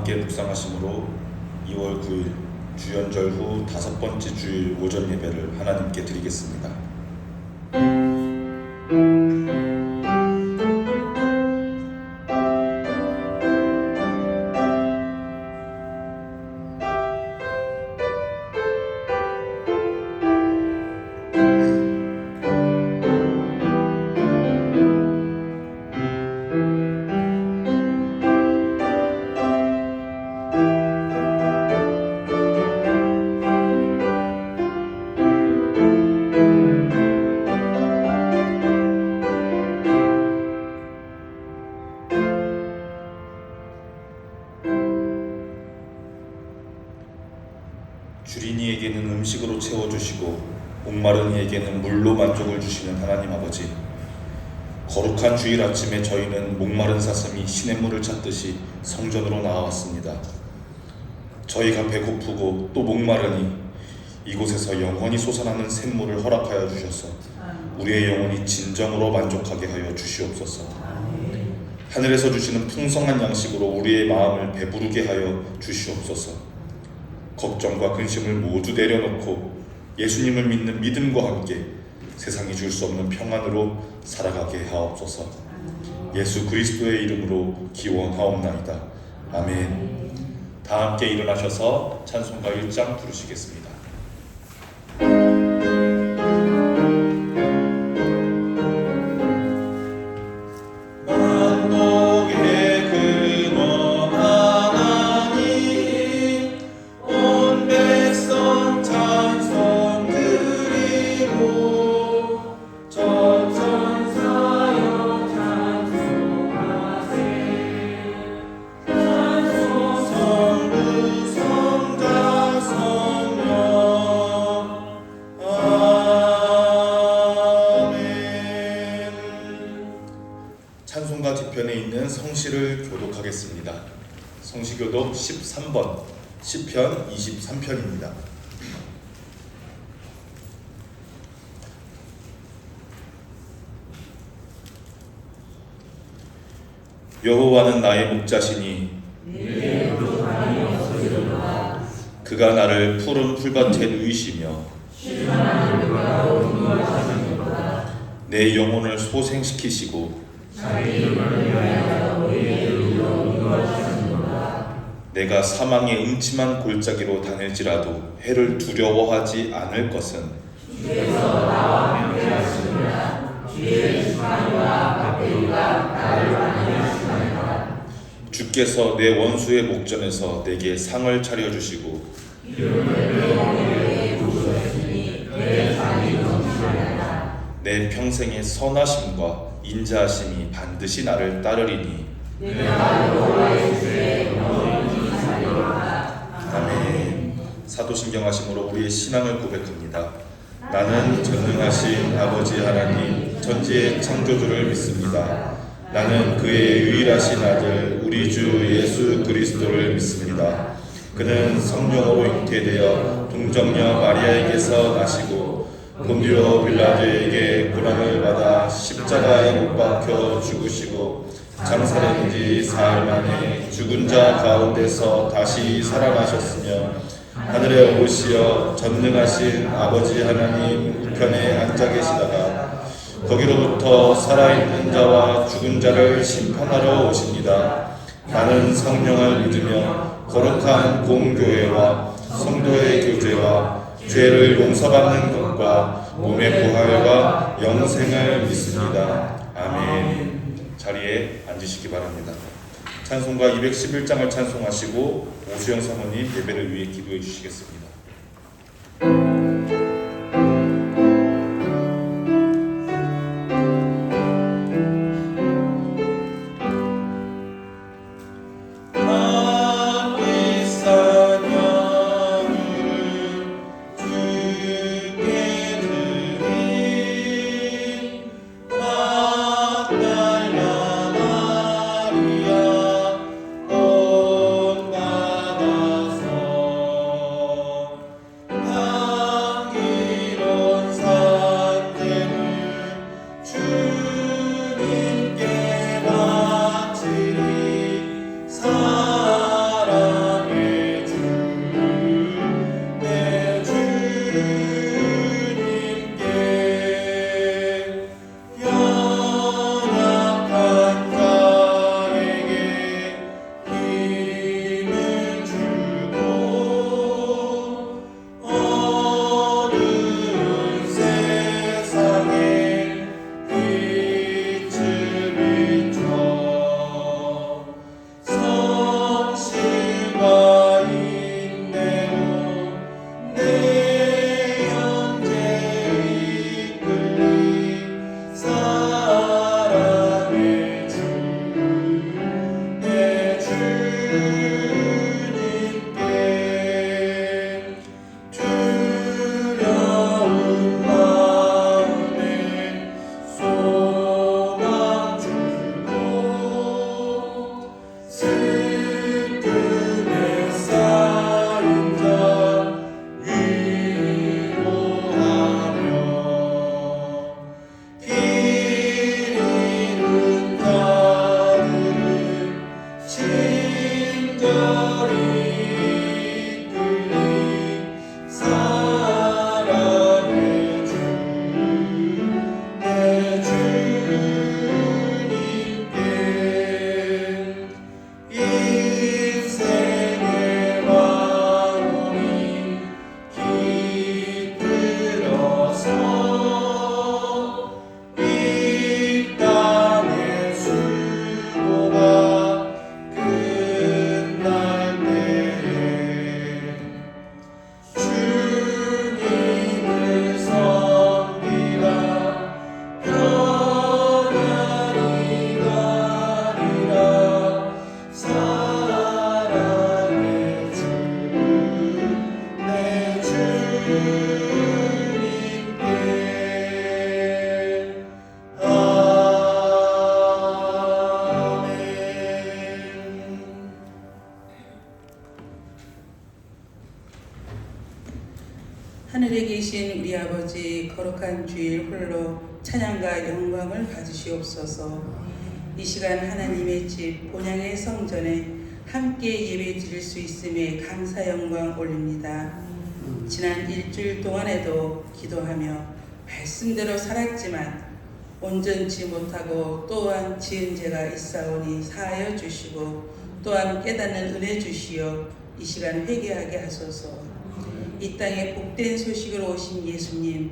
함께 묵상하심으로 2월 9일 주연절 후 5번째 주일 오전 예배를 하나님께 드리겠습니다. 주린이에게는 음식으로 채워주시고 목마른 이에게는 물로 만족을 주시는 하나님 아버지, 거룩한 주일 아침에 저희는 목마른 사슴이 시냇물을 찾듯이 성전으로 나아왔습니다. 저희가 배고프고 또 목마르니 이곳에서 영원히 솟아나는 샘물을 허락하여 주셔서 우리의 영혼이 진정으로 만족하게 하여 주시옵소서. 하늘에서 주시는 풍성한 양식으로 우리의 마음을 배부르게 하여 주시옵소서. 걱정과 근심을 모두 내려놓고 예수님을 믿는 믿음과 함께 세상이 줄 수 없는 평안으로 살아가게 하옵소서. 예수 그리스도의 이름으로 기원하옵나이다. 아멘. 다 함께 일어나셔서 찬송가 1장 부르시겠습니다. 찬송가 뒤편에 있는 성시를 교독하겠습니다. 성시교독 13번, 시편 23편입니다. 여호와는 나의 목자시니 그가 나를 푸른 풀밭에 누이시며 내 영혼을 소생시키시고 내가 사망의 음침한 골짜기로 다닐지라도 해를 두려워하지 않을 것은 주께서 내 원수의 목전에서 내게 상을 차려주시고 내 평생의 선하심과 인자하심이 반드시 나를 따르리니 아멘. 사도신경하심으로 우리의 신앙을 고백합니다. 나는 전능하신 아버지 하나님 천지의 창조주를 믿습니다. 나는 그의 유일하신 아들 우리 주 예수 그리스도를 믿습니다. 그는 성령으로 잉태되어 동정녀 마리아에게서 나시고 본디오 빌라도에게 고난을 받아 십자가에 못 박혀 죽으시고 장사된 지 사흘 만에 죽은 자 가운데서 다시 살아나셨으며 하늘에 오시어 전능하신 아버지 하나님 우편에 앉아 계시다가 거기로부터 살아있는 자와 죽은 자를 심판하러 오십니다. 나는 성령을 믿으며 거룩한 공교회와 성도의 교제와 죄를 용서받는 것과 몸의 부활과 영생을 믿습니다. 아멘. 자리에 앉으시기 바랍니다. 찬송가 211장을 찬송하시고 오수영 사모님 예배를 위해 기도해 주시겠습니다. 하늘에 계신 우리 아버지, 거룩한 주일 홀로 찬양과 영광을 받으시옵소서. 이 시간 하나님의 집 본향의 성전에 함께 예배 드릴 수 있음에 감사 영광 올립니다. 지난 일주일 동안에도 기도하며 말씀대로 살았지만 온전치 못하고 또한 지은 죄가 있사오니 사하여 주시고 또한 깨닫는 은혜 주시어 이 시간 회개하게 하소서. 이 땅에 복된 소식으로 오신 예수님,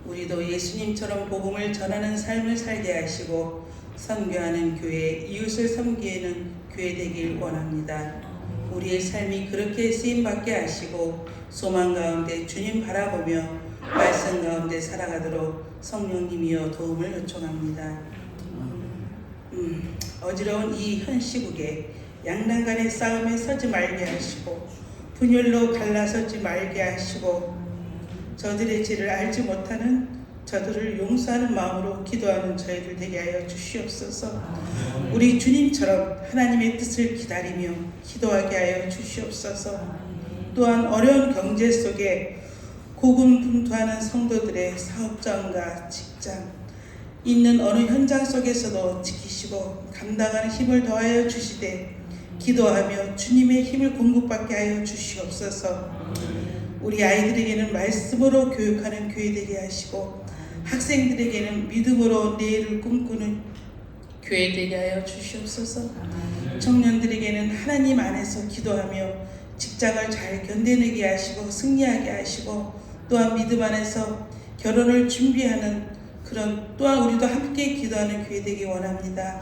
우리도 예수님처럼 복음을 전하는 삶을 살게 하시고 선교하는 교회, 이웃을 섬기는 교회 되길 원합니다. 우리의 삶이 그렇게 쓰임받게 하시고 소망 가운데 주님 바라보며 말씀 가운데 살아가도록 성령님이여 도움을 요청합니다. 어지러운 이 현 시국에 양난간의 싸움에 서지 말게 하시고 분열로 갈라서지 말게 하시고 저들의 죄를 알지 못하는 저들을 용서하는 마음으로 기도하는 저희들 되게 하여 주시옵소서. 우리 주님처럼 하나님의 뜻을 기다리며 기도하게 하여 주시옵소서. 또한 어려운 경제 속에 고군분투하는 성도들의 사업장과 직장 있는 어느 현장 속에서도 지키시고 감당하는 힘을 더하여 주시되 기도하며 주님의 힘을 공급받게 하여 주시옵소서. 우리 아이들에게는 말씀으로 교육하는 교회 되게 하시고 학생들에게는 믿음으로 내일을 꿈꾸는 교회 되게 하여 주시옵소서. 청년들에게는 하나님 안에서 기도하며 직장을 잘 견뎌내게 하시고 승리하게 하시고 또한 믿음 안에서 결혼을 준비하는 그런 또한 우리도 함께 기도하는 교회 되기 원합니다.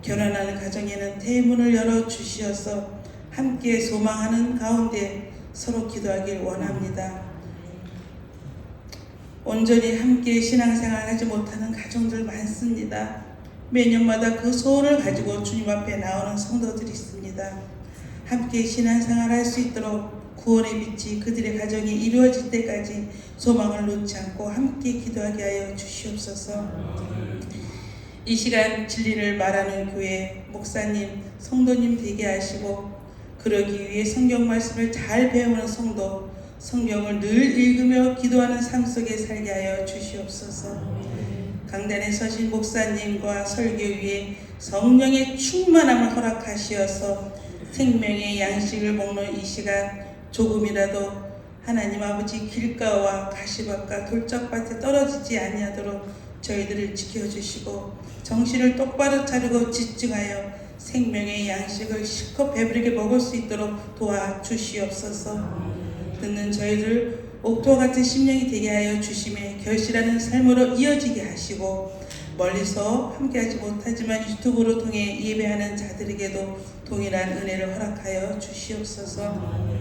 결혼하는 가정에는 대문을 열어주시어서 함께 소망하는 가운데 서로 기도하길 원합니다. 온전히 함께 신앙생활을 하지 못하는 가정들 많습니다. 매년마다 그 소원을 가지고 주님 앞에 나오는 성도들이 있습니다. 함께 신앙생활을 할 수 있도록 구원의 빛이 그들의 가정이 이루어질 때까지 소망을 놓지 않고 함께 기도하게 하여 주시옵소서. 이 시간 진리를 말하는 교회, 목사님, 성도님 되게 하시고 그러기 위해 성경 말씀을 잘 배우는 성도, 성경을 늘 읽으며 기도하는 삶 속에 살게 하여 주시옵소서. 강단에 서신 목사님과 설교위에 성령의 충만함을 허락하시어서 생명의 양식을 먹는 이 시간 조금이라도 하나님 아버지 길가와 가시밭과 돌짝밭에 떨어지지 아니하도록 저희들을 지켜주시고 정신을 똑바로 차리고 집중하여 생명의 양식을 실컷 배부르게 먹을 수 있도록 도와주시옵소서. 듣는 저희들 옥토와 같은 심령이 되게 하여 주심에 결실하는 삶으로 이어지게 하시고 멀리서 함께하지 못하지만 유튜브로 통해 예배하는 자들에게도 동일한 은혜를 허락하여 주시옵소서.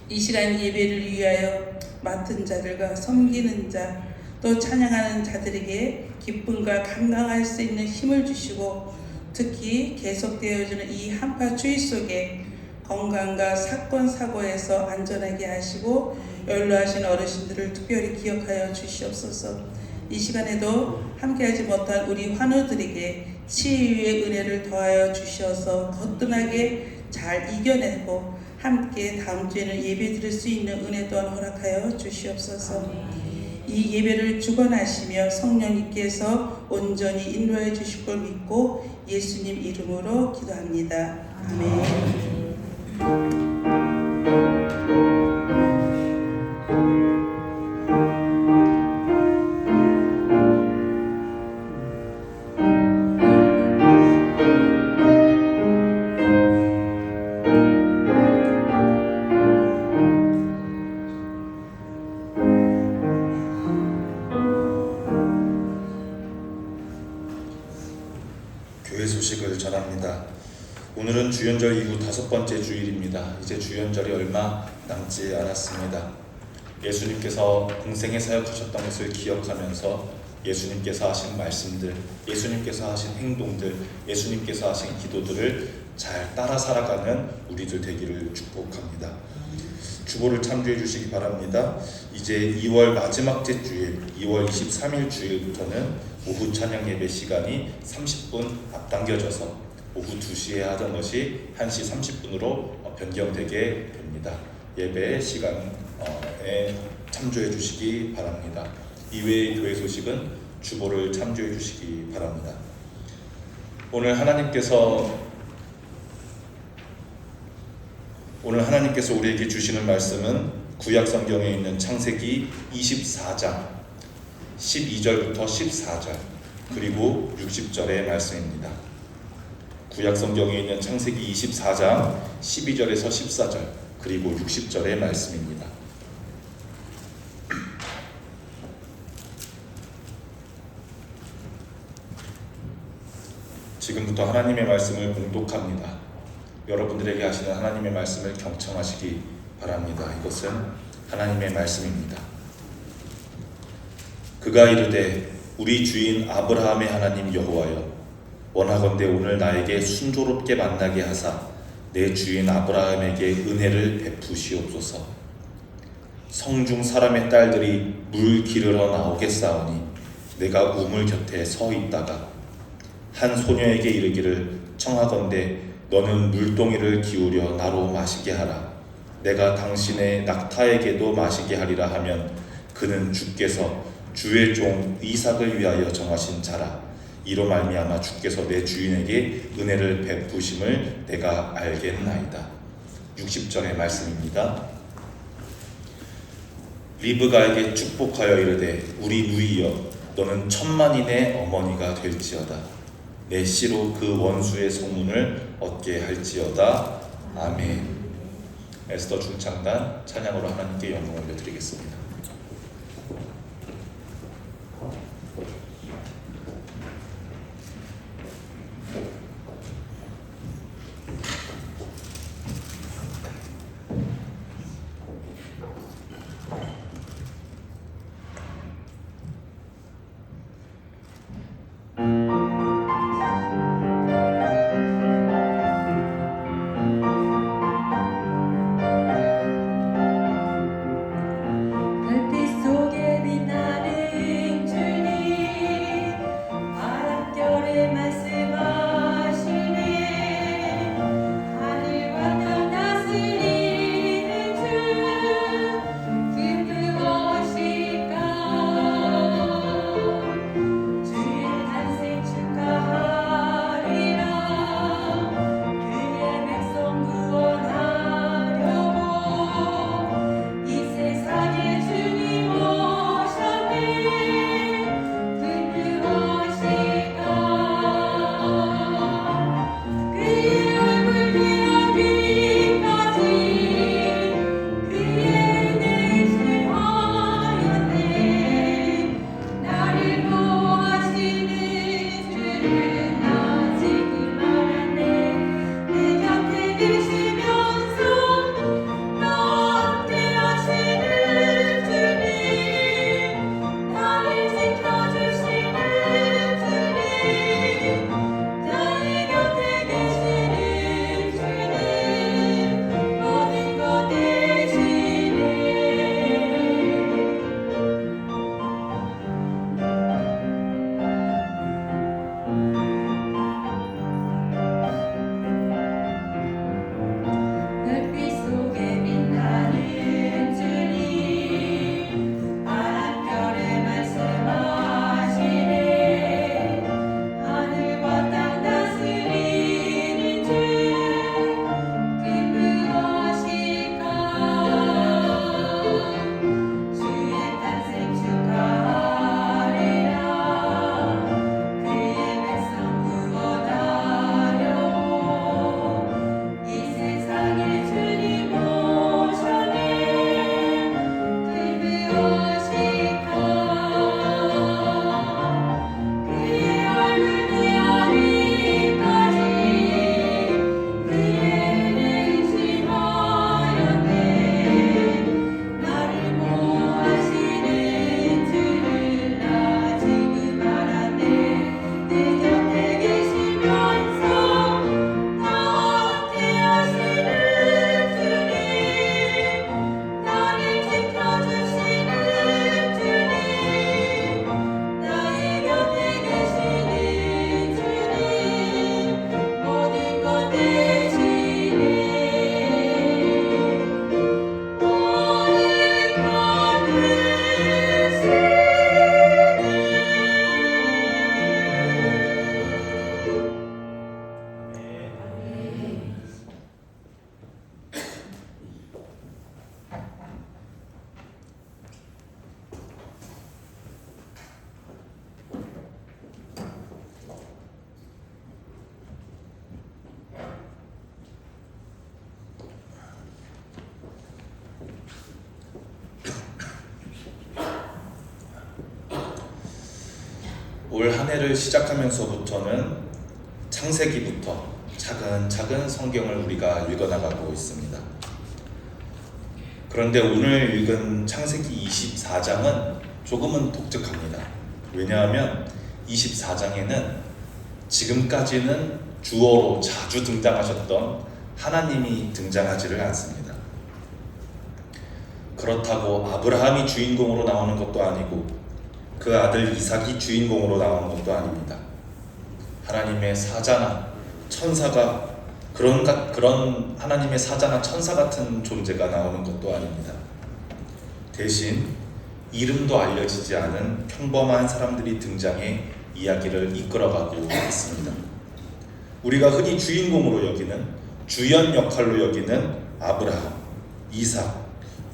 이 시간 예배를 위하여 맡은 자들과 섬기는 자 또 찬양하는 자들에게 기쁨과 감당할 수 있는 힘을 주시고 특히 계속되어지는 이 한파 추위 속에 건강과 사건 사고에서 안전하게 하시고 연로하신 어르신들을 특별히 기억하여 주시옵소서. 이 시간에도 함께하지 못한 우리 환우들에게 치유의 은혜를 더하여 주셔서 거뜬하게 잘 이겨내고 함께 다음 주에는 예배 드릴 수 있는 은혜 또한 허락하여 주시옵소서. 이 예배를 주관하시며 성령님께서 온전히 인도해 주실 걸 믿고 예수님 이름으로 기도합니다. 아멘. 교회 소식을 전합니다. 오늘은 주연절 이후 5번째 주일입니다. 이제 주연절이 얼마 남지 않았습니다. 예수님께서 공생에 사역하셨던 것을 기억하면서 예수님께서 하신 말씀들, 예수님께서 하신 행동들, 예수님께서 하신 기도들을 잘 따라 살아가는 우리들 되기를 축복합니다. 주보를 참조해 주시기 바랍니다. 이제 2월 마지막 주일, 2월 23일 주일부터는 오후 찬양 예배 시간이 30분 앞당겨져서 오후 2시에 하던 것이 1시 30분으로 변경되게 됩니다. 예배 시간 참조해 주시기 바랍니다. 이외의 교회 소식은 주보를 참조해 주시기 바랍니다. 오늘 하나님께서 우리에게 주시는 말씀은 구약 성경에 있는 창세기 24장 12절부터 14절 그리고 60절의 말씀입니다. 구약 성경에 있는 창세기 24장 12절에서 14절 그리고 60절의 말씀입니다. 지금부터 하나님의 말씀을 봉독합니다. 여러분들에게 하시는 하나님의 말씀을 경청하시기 바랍니다. 이것은 하나님의 말씀입니다. 그가 이르되 우리 주인 아브라함의 하나님 여호와여, 원하건대 오늘 나에게 순조롭게 만나게 하사 내 주인 아브라함에게 은혜를 베푸시옵소서. 성중 사람의 딸들이 물 기르러 나오겠사오니 내가 우물 곁에 서 있다가 한 소녀에게 이르기를 청하건대 너는 물동이를 기울여 나로 마시게 하라. 내가 당신의 낙타에게도 마시게 하리라 하면 그는 주께서 주의 종 이삭을 위하여 정하신 자라. 이로 말미암아 주께서 내 주인에게 은혜를 베푸심을 내가 알겠나이다. 60절의 말씀입니다. 리브가에게 축복하여 이르되 우리 누이여 너는 천만인의 어머니가 될지어다. 내 씨로 그 원수의 소문을 얻게 할지어다. 아멘. 에스더 중창단 찬양으로 하나님께 영광을 올려드리겠습니다. 올 한 해를 시작하면서부터는 창세기부터 차근차근 성경을 우리가 읽어나가고 있습니다. 그런데 오늘 읽은 창세기 24장은 조금은 독특합니다. 왜냐하면 24장에는 지금까지는 주어로 자주 등장하셨던 하나님이 등장하지를 않습니다. 그렇다고 아브라함이 주인공으로 나오는 것도 아니고 그 아들 이삭이 주인공으로 나오는 것도 아닙니다. 하나님의 사자나 천사가 그런 하나님의 사자나 천사 같은 존재가 나오는 것도 아닙니다. 대신 이름도 알려지지 않은 평범한 사람들이 등장해 이야기를 이끌어가고 있습니다. 우리가 흔히 주인공으로 여기는 주연 역할로 여기는 아브라함, 이삭,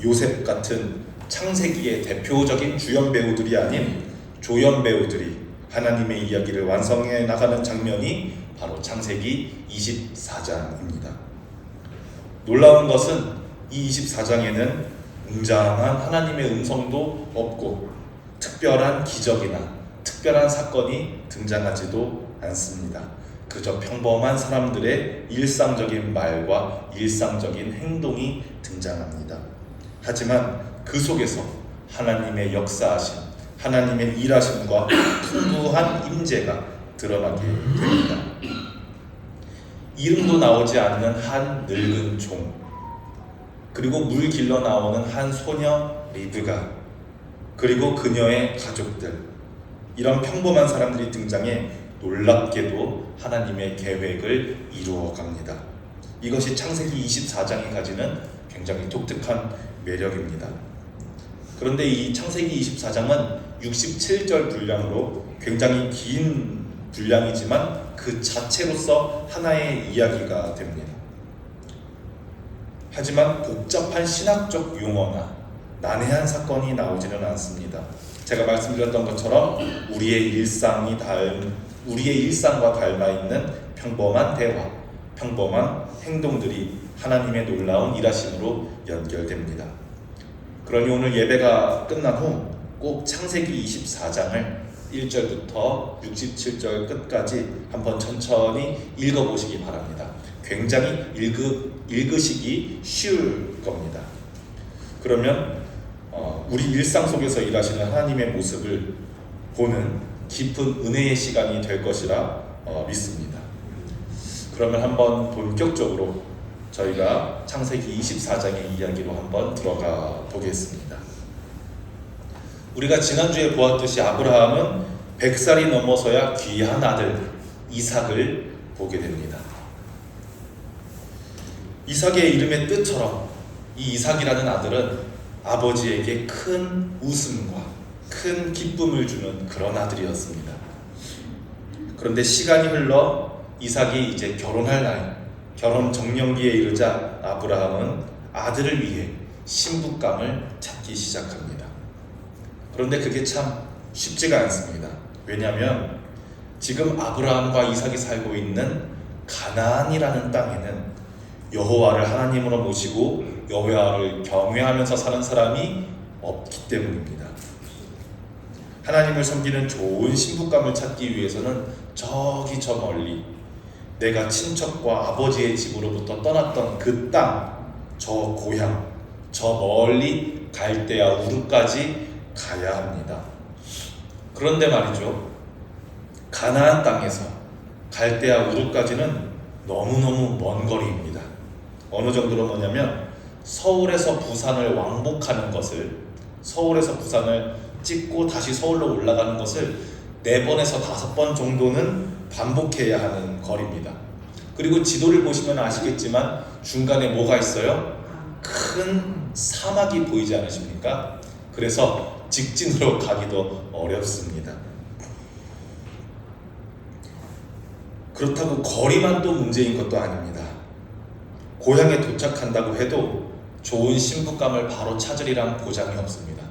요셉 같은 창세기의 대표적인 주연 배우들이 아닌 조연 배우들이 하나님의 이야기를 완성해 나가는 장면이 바로 창세기 24장입니다. 놀라운 것은 이 24장에는 웅장한 하나님의 음성도 없고 특별한 기적이나 특별한 사건이 등장하지도 않습니다. 그저 평범한 사람들의 일상적인 말과 일상적인 행동이 등장합니다. 하지만 그 속에서 하나님의 역사하심, 하나님의 일하심과 풍부한 임재가 드러나게 됩니다. 이름도 나오지 않는 한 늙은 종, 그리고 물 길러 나오는 한 소녀 리브가, 그리고 그녀의 가족들, 이런 평범한 사람들이 등장해 놀랍게도 하나님의 계획을 이루어 갑니다. 이것이 창세기 24장이 가지는 굉장히 독특한 매력입니다. 그런데 이 창세기 24장은 67절 분량으로 굉장히 긴 분량이지만 그 자체로서 하나의 이야기가 됩니다. 하지만 복잡한 신학적 용어나 난해한 사건이 나오지는 않습니다. 제가 말씀드렸던 것처럼 우리의 일상과 닮아 있는 평범한 대화, 평범한 행동들이 하나님의 놀라운 일하심으로 연결됩니다. 그러니 오늘 예배가 끝난 후 꼭 창세기 24장을 1절부터 67절 끝까지 한번 천천히 읽어보시기 바랍니다. 굉장히 읽으시기 쉬울 겁니다. 그러면 우리 일상 속에서 일하시는 하나님의 모습을 보는 깊은 은혜의 시간이 될 것이라 믿습니다. 그러면 한번 본격적으로 저희가 창세기 24장의 이야기로 한번 들어가 보겠습니다. 우리가 지난주에 보았듯이 아브라함은 100살이 넘어서야 귀한 아들 이삭을 보게 됩니다. 이삭의 이름의 뜻처럼 이 이삭이라는 아들은 아버지에게 큰 웃음과 큰 기쁨을 주는 그런 아들이었습니다. 그런데 시간이 흘러 이삭이 이제 결혼할 나이, 결혼 정년기에 이르자 아브라함은 아들을 위해 신부감을 찾기 시작합니다. 그런데 그게 참 쉽지가 않습니다. 왜냐하면 지금 아브라함과 이삭이 살고 있는 가나안이라는 땅에는 여호와를 하나님으로 모시고 여호와를 경외하면서 사는 사람이 없기 때문입니다. 하나님을 섬기는 좋은 신부감을 찾기 위해서는 저기 저 멀리 내가 친척과 아버지의 집으로부터 떠났던 그 땅, 저 고향, 저 멀리 갈대아 우르까지 가야 합니다. 그런데 말이죠, 가나안 땅에서 갈대아 우르까지는 너무너무 먼 거리입니다. 어느 정도로 뭐냐면 서울에서 부산을 왕복하는 것을, 서울에서 부산을 찍고 다시 서울로 올라가는 것을 4번에서 5번 정도는 반복해야 하는 거리입니다. 그리고 지도를 보시면 아시겠지만 중간에 뭐가 있어요? 큰 사막이 보이지 않으십니까? 그래서 직진으로 가기도 어렵습니다. 그렇다고 거리만 또 문제인 것도 아닙니다. 고향에 도착한다고 해도 좋은 신부감을 바로 찾으리란 보장이 없습니다.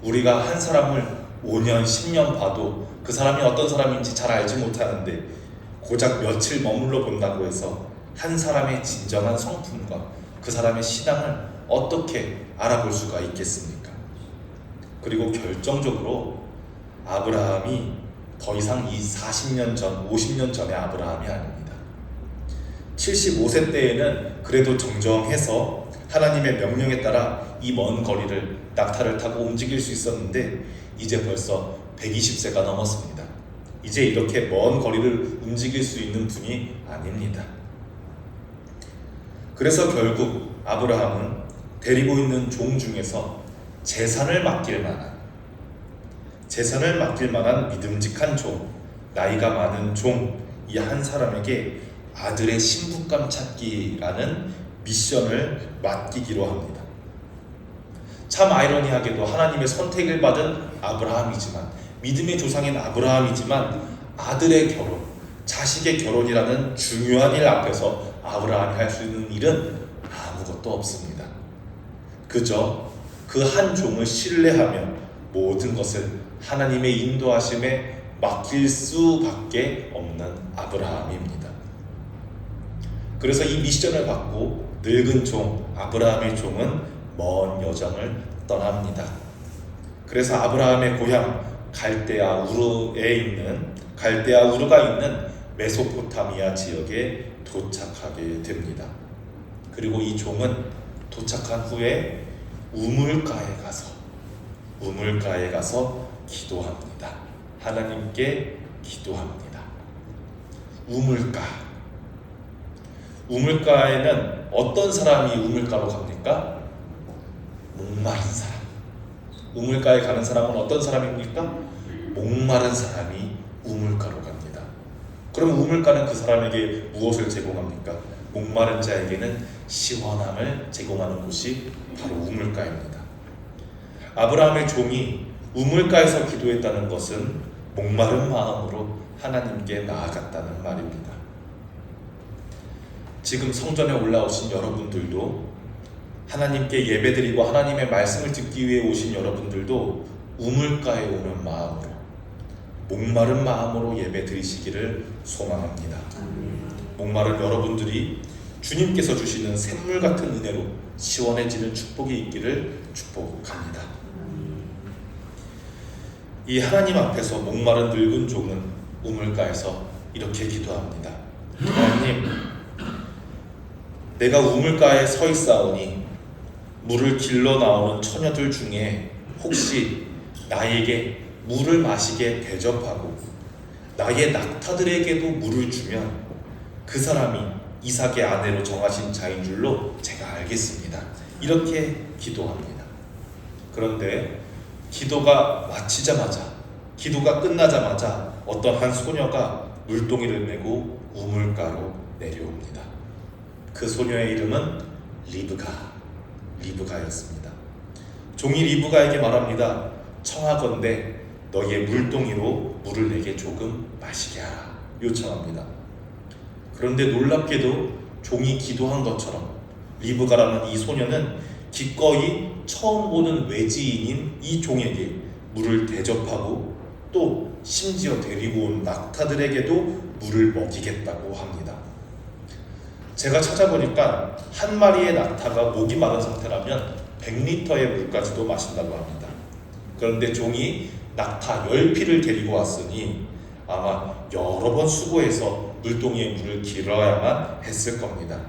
우리가 한 사람을 5년, 10년 봐도 그 사람이 어떤 사람인지 잘 알지 못하는데 고작 며칠 머물러 본다고 해서 한 사람의 진정한 성품과 그 사람의 신앙을 어떻게 알아볼 수가 있겠습니까? 그리고 결정적으로 아브라함이 더 이상 이 40년 전, 50년 전의 아브라함이 아닙니다. 75세 때에는 그래도 정정해서 하나님의 명령에 따라 이 먼 거리를 낙타를 타고 움직일 수 있었는데 이제 벌써 120세가 넘었습니다. 이제 이렇게 먼 거리를 움직일 수 있는 분이 아닙니다. 그래서 결국 아브라함은 데리고 있는 종 중에서 재산을 맡길 만한 믿음직한 종, 나이가 많은 종, 이 한 사람에게 아들의 신부감 찾기라는 미션을 맡기기로 합니다. 참 아이러니하게도 하나님의 선택을 받은 아브라함이지만, 믿음의 조상인 아브라함이지만, 아들의 결혼, 자식의 결혼이라는 중요한 일 앞에서 아브라함이 할 수 있는 일은 아무것도 없습니다. 그저 그 한 종을 신뢰하며 모든 것을 하나님의 인도하심에 맡길 수밖에 없는 아브라함입니다. 그래서 이 미션을 받고 늙은 종 아브라함의 종은 먼 여정을 떠납니다. 그래서 아브라함의 고향 갈대아 우르가 있는 메소포타미아 지역에 도착하게 됩니다. 그리고 이 종은 도착한 후에 우물가에 가서 기도합니다. 하나님께 기도합니다. 우물가에는 어떤 사람이 우물가로 갑니까? 목마른 사람. 우물가에 가는 사람은 어떤 사람입니까? 목마른 사람이 우물가로 갑니다. 그럼 우물가는 그 사람에게 무엇을 제공합니까? 목마른 자에게는 시원함을 제공하는 곳이 바로 우물가입니다. 아브라함의 종이 우물가에서 기도했다는 것은 목마른 마음으로 하나님께 나아갔다는 말입니다. 지금 성전에 올라오신 여러분들도, 하나님께 예배드리고 하나님의 말씀을 듣기 위해 오신 여러분들도 우물가에 오는 마음으로, 목마른 마음으로 예배드리시기를 소망합니다. 목마른 여러분들이 주님께서 주시는 샘물 같은 은혜로 시원해지는 축복이 있기를 축복합니다. 이 하나님 앞에서 목마른 늙은 종은 우물가에서 이렇게 기도합니다. 하나님, 내가 우물가에 서 있사오니 물을 길러 나오는 처녀들 중에 혹시 나에게 물을 마시게 대접하고 나의 낙타들에게도 물을 주면 그 사람이 이삭의 아내로 정하신 자인 줄로 제가 알겠습니다. 이렇게 기도합니다. 그런데 기도가 끝나자마자 어떤 한 소녀가 물동이를 메고 우물가로 내려옵니다. 그 소녀의 이름은 리브가였습니다. 종이 리브가에게 말합니다. 청하건대 너희의 물동이로 물을 내게 조금 마시게 하라 요청합니다. 그런데 놀랍게도 종이 기도한 것처럼 리브가라는 이 소녀는 기꺼이 처음 보는 외지인인 이 종에게 물을 대접하고 또 심지어 데리고 온 낙타들에게도 물을 먹이겠다고 합니다. 제가 찾아보니까 한 마리의 낙타가 목이 마른 상태라면 100리터의 물까지도 마신다고 합니다. 그런데 종이 낙타 10피를 데리고 왔으니 아마 여러 번 수고해서 물동이에 물을 길어야만 했을 겁니다.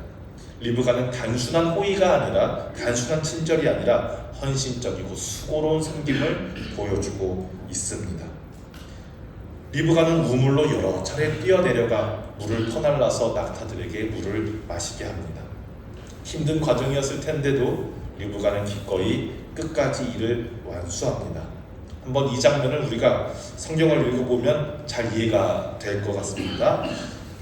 리브가는 단순한 호의가 아니라, 단순한 친절이 아니라 헌신적이고 수고로운 섬김을 보여주고 있습니다. 리브가는 우물로 여러 차례 뛰어내려가 물을 터날라서 낙타들에게 물을 마시게 합니다. 힘든 과정이었을 텐데도 리브가는 기꺼이 끝까지 일을 완수합니다. 한번 이 장면을 우리가 성경을 읽어보면 잘 이해가 될 것 같습니다.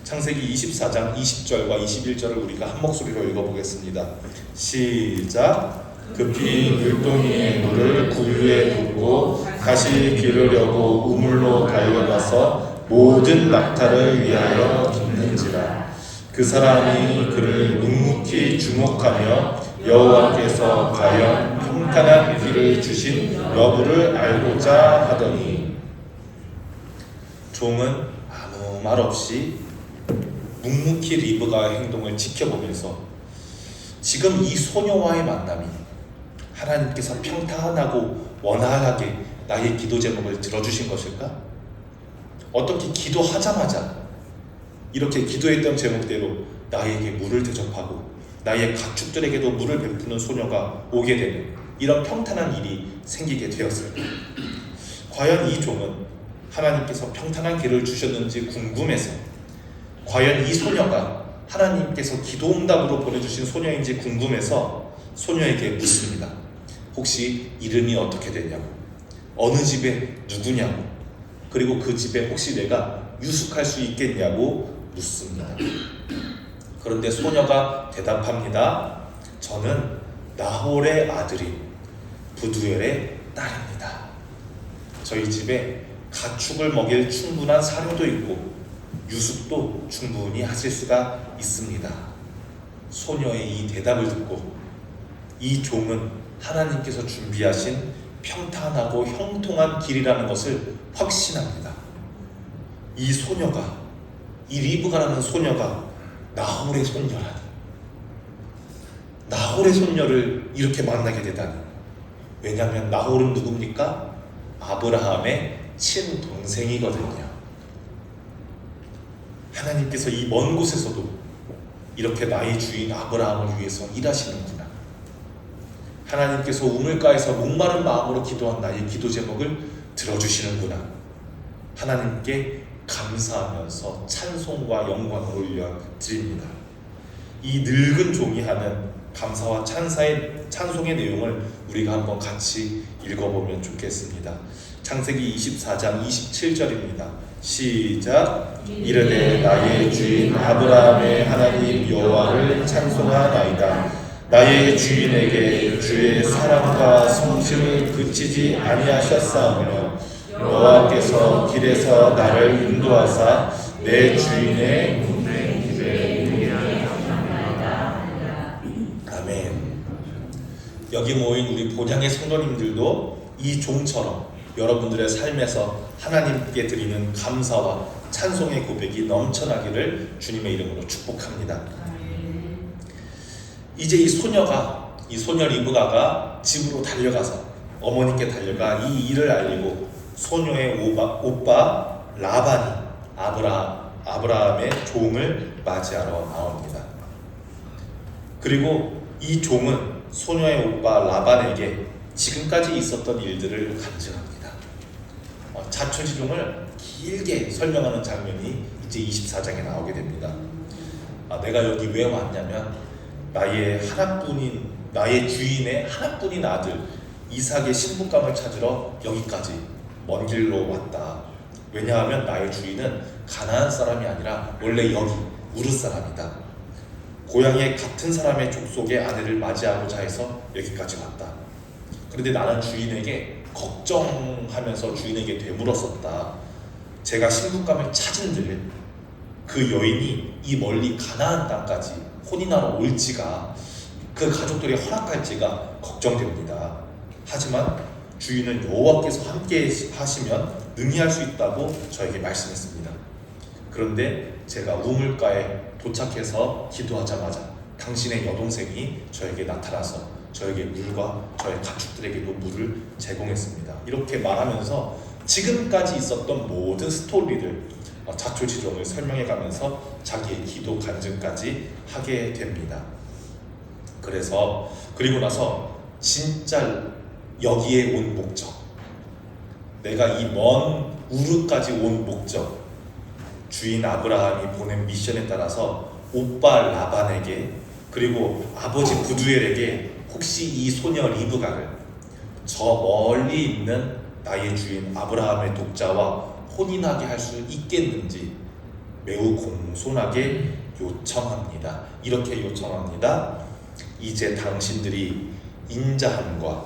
창세기 24장 20절과 21절을 우리가 한 목소리로 읽어보겠습니다. 시작. 급히 물동이의 물을 구유에 붓고 다시 기르려고 우물로 달려가서 모든 낙타를 위하여 깃는지라. 그 사람이 그를 묵묵히 주목하며 여호와께서 과연 평탄한 길을 주신 여부를 알고자 하더니, 종은 아무 말 없이 묵묵히 리브가의 행동을 지켜보면서 지금 이 소녀와의 만남이 하나님께서 평탄하고 원활하게 나의 기도 제목을 들어주신 것일까? 어떻게 기도하자마자 이렇게 기도했던 제목대로 나에게 물을 대접하고 나의 가축들에게도 물을 베푸는 소녀가 오게 되는 이런 평탄한 일이 생기게 되었을까? 과연 이 종은 하나님께서 평탄한 길을 주셨는지 궁금해서, 과연 이 소녀가 하나님께서 기도응답으로 보내주신 소녀인지 궁금해서 소녀에게 묻습니다. 혹시 이름이 어떻게 되냐고, 어느 집에 누구냐고, 그리고 그 집에 혹시 내가 유숙할 수 있겠냐고 묻습니다. 그런데 소녀가 대답합니다. 저는 나홀의 아들인 부두엘의 딸입니다. 저희 집에 가축을 먹일 충분한 사료도 있고 유숙도 충분히 하실 수가 있습니다. 소녀의 이 대답을 듣고 이 종은 하나님께서 준비하신 평탄하고 형통한 길이라는 것을 확신합니다. 이 소녀가, 이 리브가라는 소녀가 나홀의 손녀라니, 나홀의 손녀를 이렇게 만나게 되다니. 왜냐하면 나홀은 누굽니까? 아브라함의 친동생이거든요. 하나님께서 이 먼 곳에서도 이렇게 나의 주인 아브라함을 위해서 일하시는구나. 하나님께서 우물가에서 목마른 마음으로 기도한 나의 기도 제목을 들어주시는구나. 하나님께 감사하면서 찬송과 영광을 올려드립니다. 이 늙은 종이 하는 감사와 찬송의 내용을 우리가 한번 같이 읽어보면 좋겠습니다. 창세기 24장 27절입니다. 시작. 이르되 나의 주인 아브라함의 하나님 여호와를 찬송하나이다. 나의 주인에게 주의 사랑과 성실을 그치지 아니하셨사오며 여호와께서 길에서 나를 인도하사 내 주인의 아멘. 여기 모인 우리 본향의 성도님들도 이 종처럼 여러분들의 삶에서 하나님께 드리는 감사와 찬송의 고백이 넘쳐나기를 주님의 이름으로 축복합니다. 이제 이 소녀 리브가가 집으로 달려가서 어머니께 달려가 이 일을 알리고 소녀의 오빠 라반이 아브라함의 종을 맞이하러 나옵니다. 그리고 이 종은 소녀의 오빠 라반에게 지금까지 있었던 일들을 간증합니다. 자초지종을 길게 설명하는 장면이 이제 24장에 나오게 됩니다. 내가 여기 왜 왔냐면 나의 주인의 하나뿐인 아들 이삭의 신부감을 찾으러 여기까지 먼 길로 왔다. 왜냐하면 나의 주인은 가나안 사람이 아니라 원래 여기 우르 사람이다. 고향의 같은 사람의 족속의 아내를 맞이하고자 해서 여기까지 왔다. 그런데 나는 주인에게 걱정하면서 주인에게 되물었었다. 제가 신부감을 찾은들 그 여인이 이 멀리 가나안 땅까지 혼인하러 올지가, 그 가족들이 허락할지가 걱정됩니다. 하지만 주인은 여호와께서 함께 하시면 능히할 수 있다고 저에게 말씀했습니다. 그런데 제가 우물가에 도착해서 기도하자마자 당신의 여동생이 저에게 나타나서 저에게 물과 저의 가축들에게도 물을 제공했습니다. 이렇게 말하면서 지금까지 있었던 모든 스토리를 자초지종을 설명해가면서 자기의 기도 간증까지 하게 됩니다. 그리고 나서 진짜 여기에 온 목적, 내가 이 먼 우르까지 온 목적, 주인 아브라함이 보낸 미션에 따라서 오빠 라반에게 그리고 아버지 부두엘에게 혹시 이 소녀 리브가를 저 멀리 있는 나의 주인 아브라함의 독자와 혼인하게 할 수 있겠는지 매우 공손하게 요청합니다. 이렇게 요청합니다. 이제 당신들이 인자함과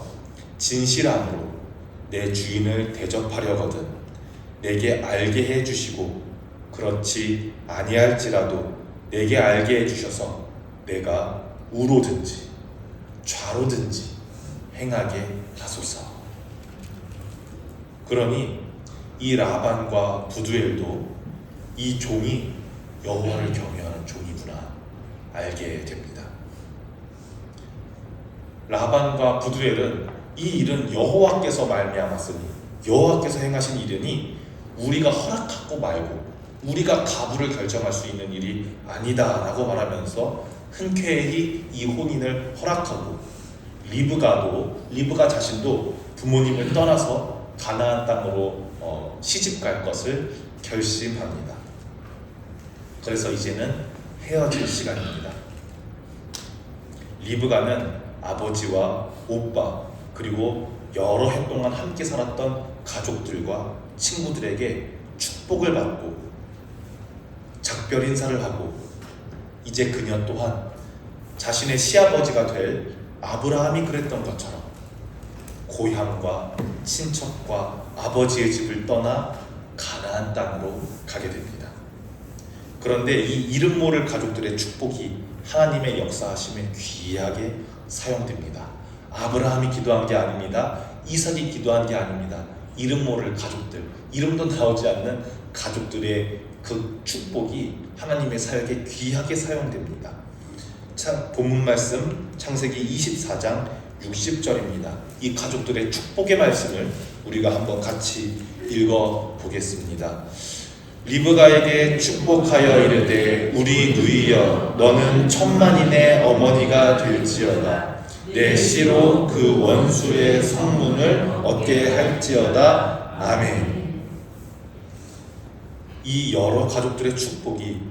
진실함으로 내 주인을 대접하려거든 내게 알게 해주시고, 그렇지 아니할지라도 내게 알게 해주셔서 내가 우로든지 좌로든지 행하게 하소서. 그러니 이 라반과 부두엘도 이 종이 여호와를 경외하는 종이구나 알게 됩니다. 라반과 부두엘은 이 일은 여호와께서 말미암았으니, 여호와께서 행하신 일이니 우리가 허락하고 말고 우리가 가부를 결정할 수 있는 일이 아니다라고 말하면서 흔쾌히 이 혼인을 허락하고 리브가 자신도 부모님을 떠나서 가나안 땅으로 시집 갈 것을 결심합니다. 그래서 이제는 헤어질 시간입니다. 리브가는 아버지와 오빠 그리고 여러 해 동안 함께 살았던 가족들과 친구들에게 축복을 받고 작별 인사를 하고 이제 그녀 또한 자신의 시아버지가 될 아브라함이 그랬던 것처럼 고향과 친척과 아버지의 집을 떠나 가나안 땅으로 가게 됩니다. 그런데 이 이름 모를 가족들의 축복이 하나님의 역사하심에 귀하게 사용됩니다. 아브라함이 기도한 게 아닙니다. 이삭이 기도한 게 아닙니다. 이름 모를 가족들, 이름도 나오지 않는 가족들의 그 축복이 하나님의 사역에 귀하게 사용됩니다. 본문 말씀 창세기 24장 60절입니다. 이 가족들의 축복의 말씀을 우리가 한번 같이 읽어 보겠습니다. 리브가에게 축복하여 이르되 우리 누이여 너는 천만인의 어머니가 될지어다. 내 씨로 그 원수의 성문을 얻게 할지어다. 아멘. 이 여러 가족들의 축복이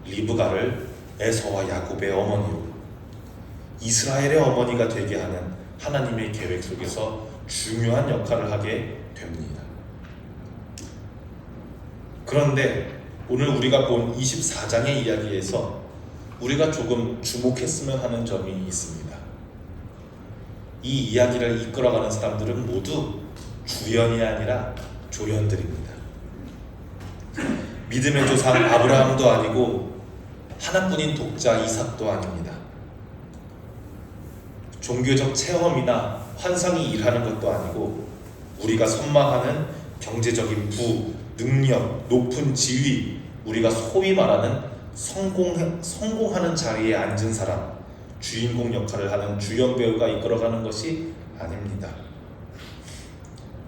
리브가를 에서와 야곱의 어머니로 이스라엘의 어머니가 되게 하는 하나님의 계획 속에서 중요한 역할을 하게 됩니다. 그런데 오늘 우리가 본 24장의 이야기에서 우리가 조금 주목했으면 하는 점이 있습니다. 이 이야기를 이끌어가는 사람들은 모두 주연이 아니라 조연들입니다. 믿음의 조상 아브라함도 아니고 하나뿐인 독자 이삭도 아닙니다. 종교적 체험이나 환상이 일하는 것도 아니고 우리가 선망하는 경제적인 부, 능력, 높은 지위, 우리가 소위 말하는 성공하는 자리에 앉은 사람, 주인공 역할을 하는 주연 배우가 이끌어가는 것이 아닙니다.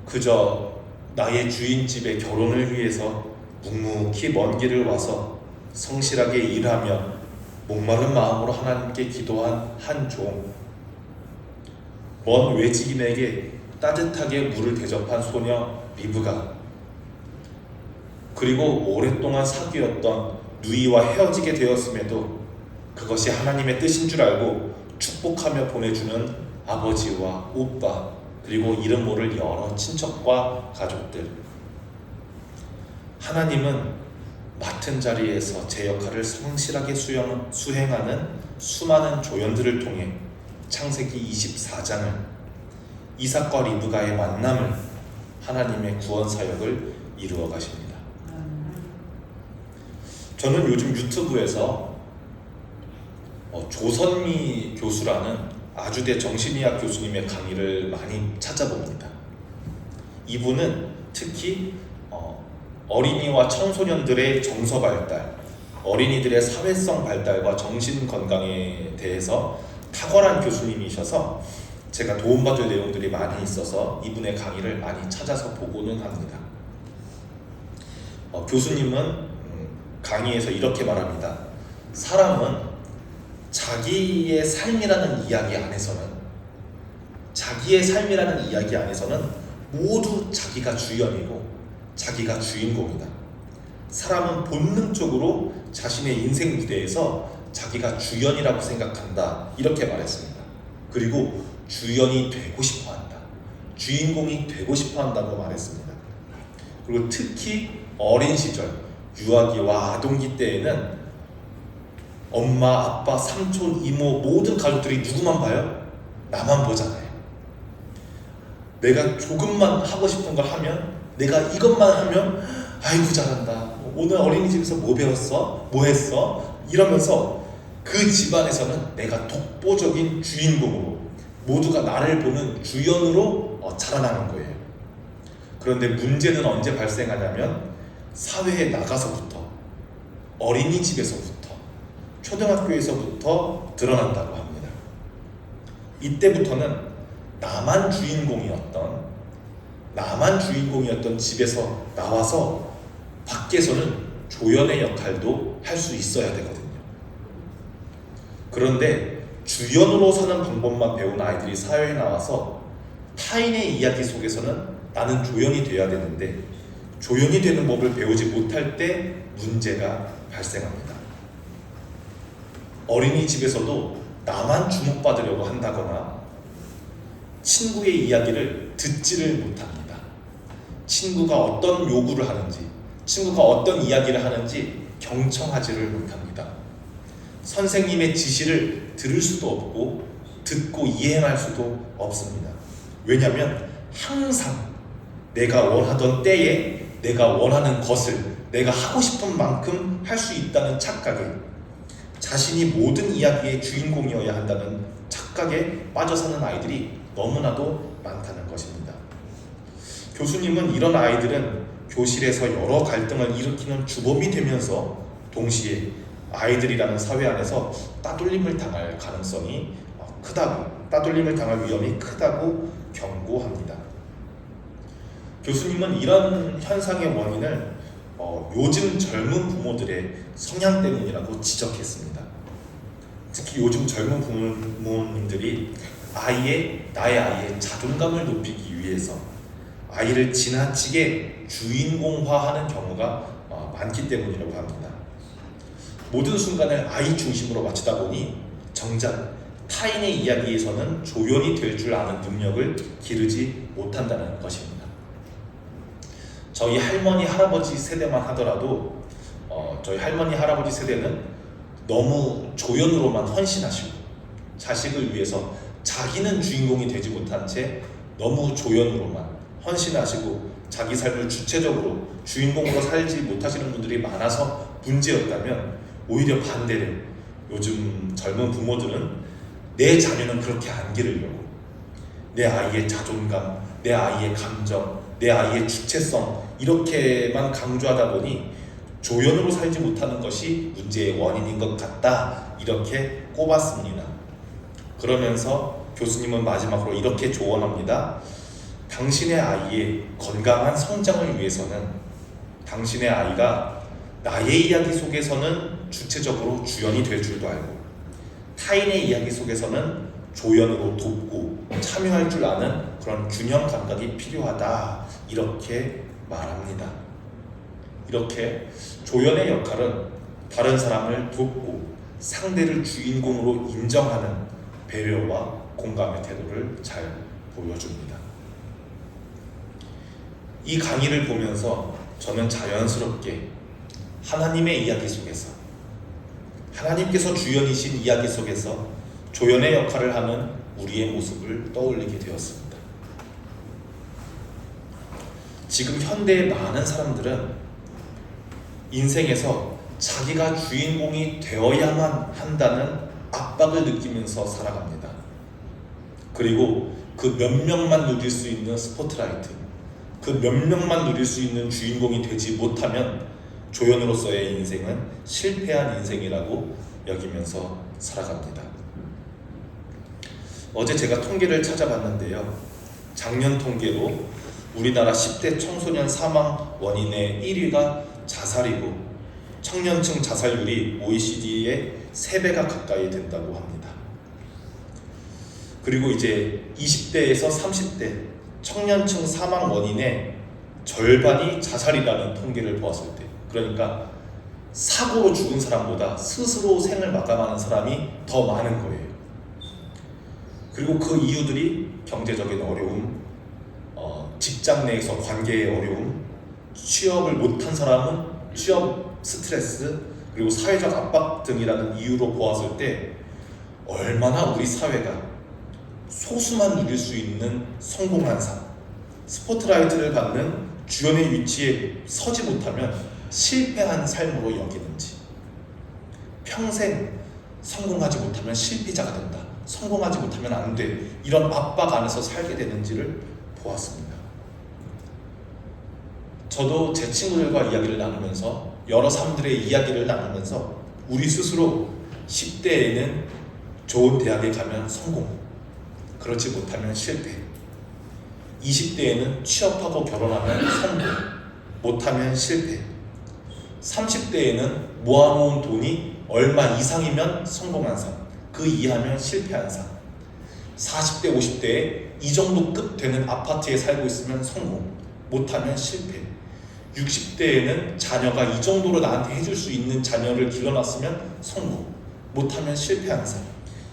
그저 나의 주인집의 결혼을 위해서 묵묵히 먼 길을 와서 성실하게 일하며 목마른 마음으로 하나님께 기도한 한 종, 먼 외지인에게 따뜻하게 물을 대접한 소녀 리브가, 그리고 오랫동안 사귀었던 누이와 헤어지게 되었음에도 그것이 하나님의 뜻인 줄 알고 축복하며 보내주는 아버지와 오빠, 그리고 이름 모를 여러 친척과 가족들. 하나님은 맡은 자리에서 제 역할을 성실하게 수행하는 수많은 조연들을 통해 창세기 24장을, 이삭과 리브가의 만남을, 하나님의 구원 사역을 이루어 가십니다. 저는 요즘 유튜브에서 조선미 교수라는 아주대 정신의학 교수님의 강의를 많이 찾아봅니다. 이분은 특히 어린이와 청소년들의 정서 발달, 어린이들의 사회성 발달과 정신 건강에 대해서 탁월한 교수님이셔서 제가 도움받을 내용들이 많이 있어서 이분의 강의를 많이 찾아서 보고는 합니다. 교수님은 강의에서 이렇게 말합니다. 사람은 자기의 삶이라는 이야기 안에서는 모두 자기가 주연이고 자기가 주인공이다. 사람은 본능적으로 자신의 인생 무대에서 자기가 주연이라고 생각한다. 이렇게 말했습니다. 그리고 주연이 되고 싶어 한다. 주인공이 되고 싶어 한다고 말했습니다. 그리고 특히 어린 시절, 유아기와 아동기 때에는 엄마, 아빠, 삼촌, 이모 모든 가족들이 누구만 봐요? 나만 보잖아요. 내가 조금만 하고 싶은 걸 하면, 내가 이것만 하면 아이고 잘한다. 오늘 어린이집에서 뭐 배웠어? 뭐 했어? 이러면서 그 집안에서는 내가 독보적인 주인공으로, 모두가 나를 보는 주연으로 자라나는 거예요. 그런데 문제는 언제 발생하냐면 사회에 나가서부터, 어린이집에서부터, 초등학교에서부터 드러난다고 합니다. 이때부터는 나만 주인공이었던, 나만 주인공이었던 집에서 나와서 밖에서는 조연의 역할도 할 수 있어야 되거든요. 그런데 주연으로 사는 방법만 배운 아이들이 사회에 나와서 타인의 이야기 속에서는 나는 조연이 돼야 되는데 조연이 되는 법을 배우지 못할 때 문제가 발생합니다. 어린이집에서도 나만 주목받으려고 한다거나 친구의 이야기를 듣지를 못합니다. 친구가 어떤 요구를 하는지, 친구가 어떤 이야기를 하는지 경청하지를 못합니다. 선생님의 지시를 들을 수도 없고 듣고 이행할 수도 없습니다. 왜냐하면 항상 내가 원하던 때에 내가 원하는 것을 내가 하고 싶은 만큼 할 수 있다는 착각에, 자신이 모든 이야기의 주인공이어야 한다는 착각에 빠져 사는 아이들이 너무나도 많다는 것입니다. 교수님은 이런 아이들은 교실에서 여러 갈등을 일으키는 주범이 되면서 동시에 아이들이라는 사회 안에서 따돌림을 당할 가능성이 크다고, 따돌림을 당할 위험이 크다고 경고합니다. 교수님은 이런 현상의 원인을 요즘 젊은 부모들의 성향 때문이라고 지적했습니다. 특히 요즘 젊은 부모님들이 나의 아이의 자존감을 높이기 위해서 아이를 지나치게 주인공화하는 경우가 많기 때문이라고 합니다. 모든 순간을 아이 중심으로 마치다 보니 정작 타인의 이야기에서는 조연이 될 줄 아는 능력을 기르지 못한다는 것입니다. 저희 할머니, 할아버지 세대만 하더라도 저희 할머니, 할아버지 세대는 너무 조연으로만 헌신하시고 자식을 위해서 자기는 주인공이 되지 못한 채 너무 조연으로만 헌신하시고 자기 삶을 주체적으로 주인공으로 살지 못하시는 분들이 많아서 문제였다면, 오히려 반대로 요즘 젊은 부모들은 내 자녀는 그렇게 안 기르려고 내 아이의 자존감, 내 아이의 감정, 내 아이의 주체성 이렇게만 강조하다 보니 조연으로 살지 못하는 것이 문제의 원인인 것 같다, 이렇게 꼽았습니다. 그러면서 교수님은 마지막으로 이렇게 조언합니다. 당신의 아이의 건강한 성장을 위해서는 당신의 아이가 나의 이야기 속에서는 주체적으로 주연이 될 줄도 알고 타인의 이야기 속에서는 조연으로 돕고 참여할 줄 아는 그런 균형 감각이 필요하다, 이렇게 말합니다. 이렇게 조연의 역할은 다른 사람을 돕고 상대를 주인공으로 인정하는 배려와 공감의 태도를 잘 보여줍니다. 이 강의를 보면서 저는 자연스럽게 하나님의 이야기 속에서, 하나님께서 주연이신 이야기 속에서 조연의 역할을 하는 우리의 모습을 떠올리게 되었습니다. 지금 현대의 많은 사람들은 인생에서 자기가 주인공이 되어야만 한다는 압박을 느끼면서 살아갑니다. 그리고 그 몇 명만 누릴 수 있는 스포트라이트, 그 몇 명만 누릴 수 있는 주인공이 되지 못하면 조연으로서의 인생은 실패한 인생이라고 여기면서 살아갑니다. 어제 제가 통계를 찾아봤는데요. 작년 통계로 우리나라 10대 청소년 사망 원인의 1위가 자살이고 청년층 자살률이 OECD의 3배가 가까이 된다고 합니다. 그리고 이제 20대에서 30대 청년층 사망 원인의 절반이 자살이라는 통계를 보았을 때, 그러니까 사고로 죽은 사람보다 스스로 생을 마감하는 사람이 더 많은 거예요. 그리고 그 이유들이 경제적인 어려움, 직장 내에서 관계의 어려움, 취업을 못한 사람은 취업 스트레스, 그리고 사회적 압박 등이라는 이유로 보았을 때 얼마나 우리 사회가 소수만 누릴 수 있는 성공한 삶, 스포트라이트를 받는 주연의 위치에 서지 못하면 실패한 삶으로 여기는지, 평생 성공하지 못하면 실패자가 된다, 성공하지 못하면 안 돼, 이런 압박 안에서 살게 되는지를 보았습니다. 저도 제 친구들과 이야기를 나누면서, 여러 사람들의 이야기를 나누면서 우리 스스로 10대에는 좋은 대학에 가면 성공, 그렇지 못하면 실패, 20대에는 취업하고 결혼하면 성공, 못하면 실패. 30대에는 모아놓은 돈이 얼마 이상이면 성공한 삶, 그 이하면 실패한 삶. 40대, 50대에 이 정도 급 되는 아파트에 살고 있으면 성공, 못하면 실패. 60대에는 자녀가 이 정도로 나한테 해줄 수 있는 자녀를 길러놨으면 성공, 못하면 실패한 삶.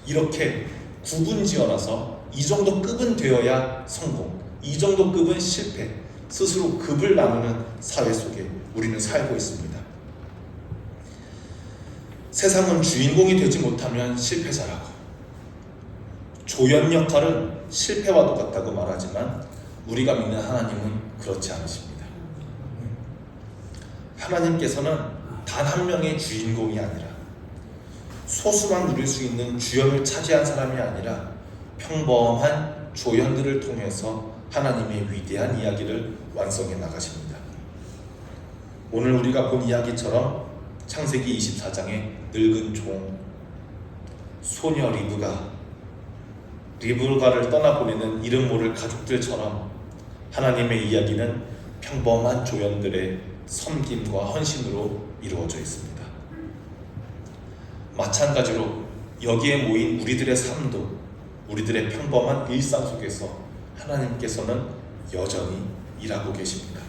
이렇게 구분지어놔서 이 정도 급은 되어야 성공, 이 정도 급은 실패, 스스로 급을 나누는 사회 속에 우리는 살고 있습니다. 세상은 주인공이 되지 못하면 실패자라고, 조연 역할은 실패와 똑같다고 말하지만 우리가 믿는 하나님은 그렇지 않으십니다. 하나님께서는 단 한 명의 주인공이 아니라, 소수만 누릴 수 있는 주연을 차지한 사람이 아니라 평범한 조연들을 통해서 하나님의 위대한 이야기를 완성해 나가십니다. 오늘 우리가 본 이야기처럼 창세기 24장의 늙은 종 소녀 리브가를 떠나보내는 이름 모를 가족들처럼 하나님의 이야기는 평범한 조연들의 섬김과 헌신으로 이루어져 있습니다. 마찬가지로 여기에 모인 우리들의 삶도, 우리들의 평범한 일상 속에서 하나님께서는 여전히 일하고 계십니다.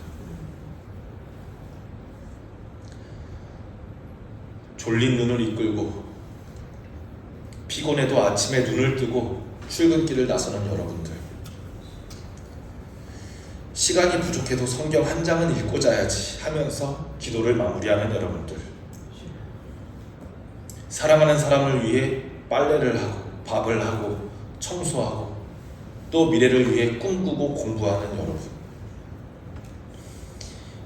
졸린 눈을 이끌고 피곤해도 아침에 눈을 뜨고 출근길을 나서는 여러분들, 시간이 부족해도 성경 한 장은 읽고 자야지 하면서 기도를 마무리하는 여러분들, 사랑하는 사람을 위해 빨래를 하고 밥을 하고 청소하고 또 미래를 위해 꿈꾸고 공부하는 여러분,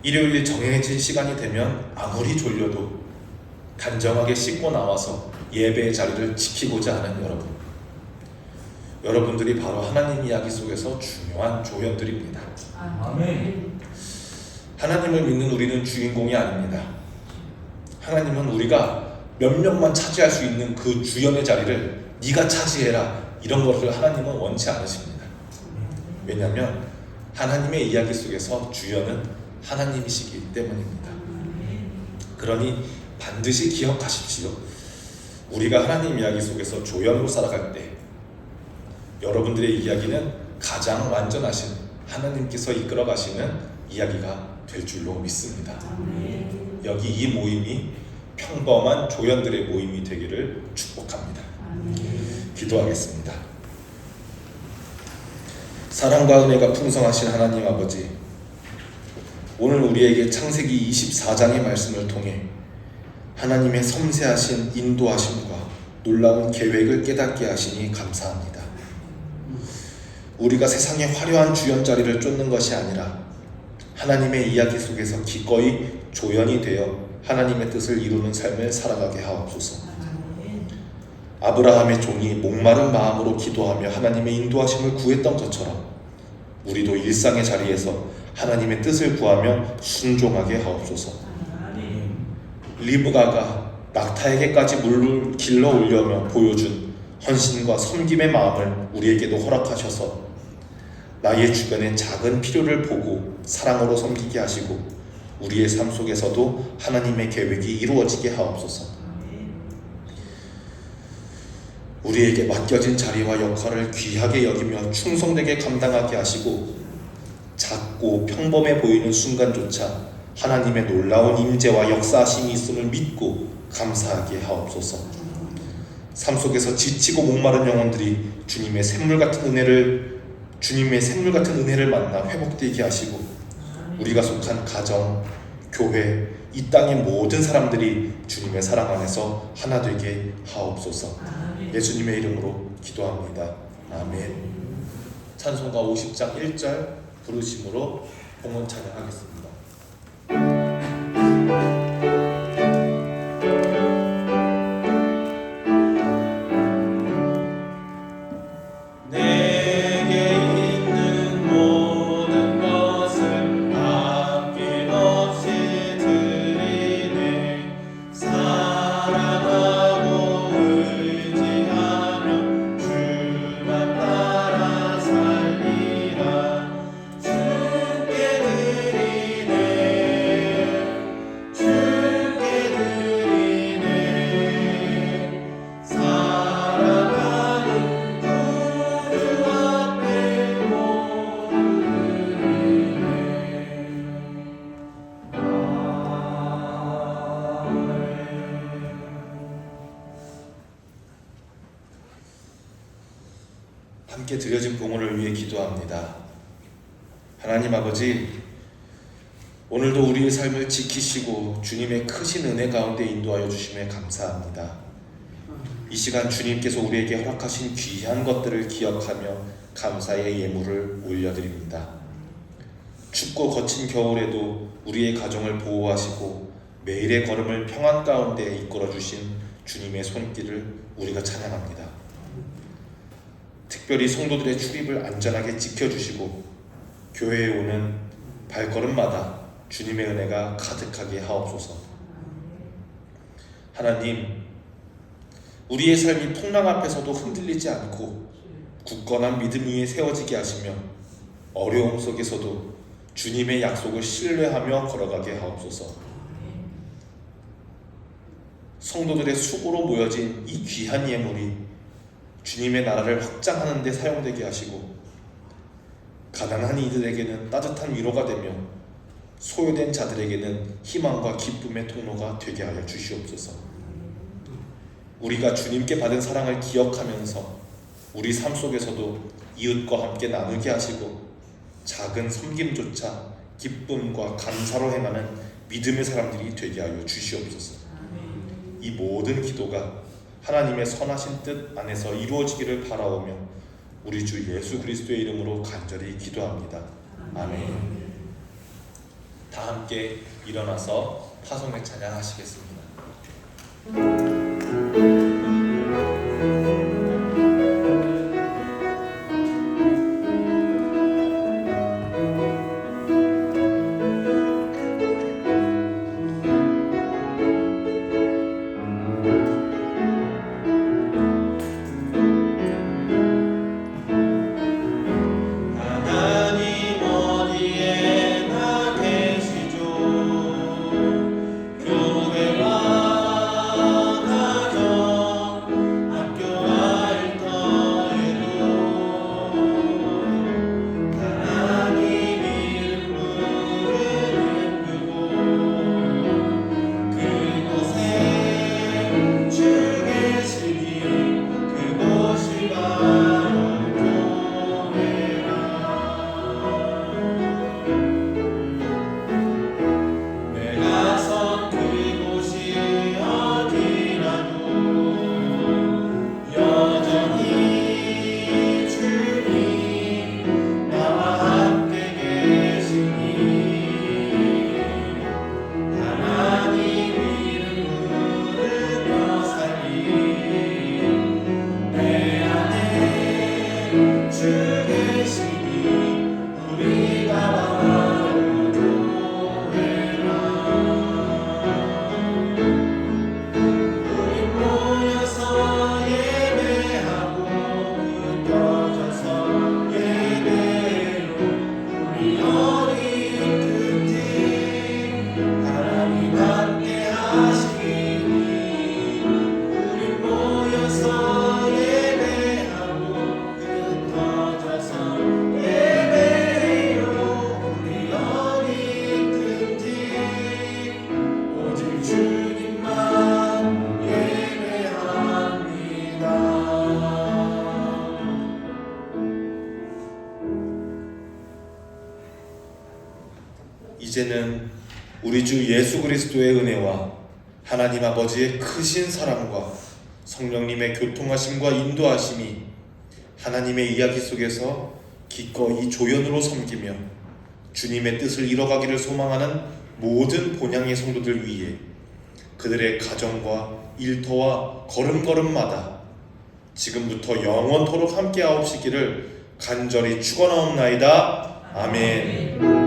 일요일 정해진 시간이 되면 아무리 졸려도 단정하게 씻고 나와서 예배의 자리를 지키고자 하는 여러분, 여러분들이 바로 하나님 이야기 속에서 중요한 조연들입니다. 아멘. 하나님을 믿는 우리는 주인공이 아닙니다. 하나님은 우리가 몇 명만 차지할 수 있는 그 주연의 자리를 네가 차지해라, 이런 것을 하나님은 원치 않으십니다. 왜냐하면 하나님의 이야기 속에서 주연은 하나님이시기 때문입니다. 그러니 반드시 기억하십시오. 우리가 하나님 이야기 속에서 조연으로 살아갈 때 여러분들의 이야기는 가장 완전하신 하나님께서 이끌어 가시는 이야기가 될 줄로 믿습니다. 여기 이 모임이 평범한 조연들의 모임이 되기를 축복합니다. 기도하겠습니다. 사랑과 은혜가 풍성하신 하나님 아버지, 오늘 우리에게 창세기 24장의 말씀을 통해 하나님의 섬세하신 인도하심과 놀라운 계획을 깨닫게 하시니 감사합니다. 우리가 세상의 화려한 주연 자리를 쫓는 것이 아니라 하나님의 이야기 속에서 기꺼이 조연이 되어 하나님의 뜻을 이루는 삶을 살아가게 하옵소서. 아브라함의 종이 목마른 마음으로 기도하며 하나님의 인도하심을 구했던 것처럼 우리도 일상의 자리에서 하나님의 뜻을 구하며 순종하게 하옵소서. 리브가가 낙타에게까지 물을 길러 올려며 보여준 헌신과 섬김의 마음을 우리에게도 허락하셔서 나의 주변의 작은 필요를 보고 사랑으로 섬기게 하시고 우리의 삶 속에서도 하나님의 계획이 이루어지게 하옵소서. 우리에게 맡겨진 자리와 역할을 귀하게 여기며 충성되게 감당하게 하시고 작고 평범해 보이는 순간조차 하나님의 놀라운 임재와 역사하심이 있음을 믿고 감사하게 하옵소서. 삶 속에서 지치고 목마른 영혼들이 주님의 샘물 같은 은혜를 만나 회복되게 하시고 우리가 속한 가정, 교회, 이 땅의 모든 사람들이 주님의 사랑 안에서 하나 되게 하옵소서. 예수님의 이름으로 기도합니다. 아멘. 찬송가 50장 1절 부르심으로 봉헌 찬양하겠습니다. 함께 드려진 봉헌을 위해 기도합니다. 하나님 아버지, 오늘도 우리의 삶을 지키시고 주님의 크신 은혜 가운데 인도하여 주심에 감사합니다. 이 시간 주님께서 우리에게 허락하신 귀한 것들을 기억하며 감사의 예물을 올려드립니다. 춥고 거친 겨울에도 우리의 가정을 보호하시고 매일의 걸음을 평안 가운데 이끌어주신 주님의 손길을 우리가 찬양합니다. 특별히 성도들의 출입을 안전하게 지켜주시고 교회에 오는 발걸음마다 주님의 은혜가 가득하게 하옵소서. 하나님, 우리의 삶이 풍랑 앞에서도 흔들리지 않고 굳건한 믿음 위에 세워지게 하시며 어려움 속에서도 주님의 약속을 신뢰하며 걸어가게 하옵소서. 성도들의 수고로 모여진 이 귀한 예물이 주님의 나라를 확장하는 데 사용되게 하시고 가난한 이들에게는 따뜻한 위로가 되며 소외된 자들에게는 희망과 기쁨의 통로가 되게 하여 주시옵소서. 우리가 주님께 받은 사랑을 기억하면서 우리 삶 속에서도 이웃과 함께 나누게 하시고 작은 섬김조차 기쁨과 감사로 행하는 믿음의 사람들이 되게 하여 주시옵소서. 이 모든 기도가 하나님의 선하신 뜻 안에서 이루어지기를 바라오며 우리 주 예수 그리스도의 이름으로 간절히 기도합니다. 아멘. 다 함께 일어나서 파송의 찬양하시겠습니다. 이제는 우리 주 예수 그리스도의 은혜와 하나님 아버지의 크신 사랑과 성령님의 교통하심과 인도하심이 하나님의 이야기 속에서 기꺼이 조연으로 섬기며 주님의 뜻을 이뤄가기를 소망하는 모든 본향의 성도들 위해 그들의 가정과 일터와 걸음걸음마다 지금부터 영원토록 함께하옵시기를 간절히 축원하옵나이다. 아멘.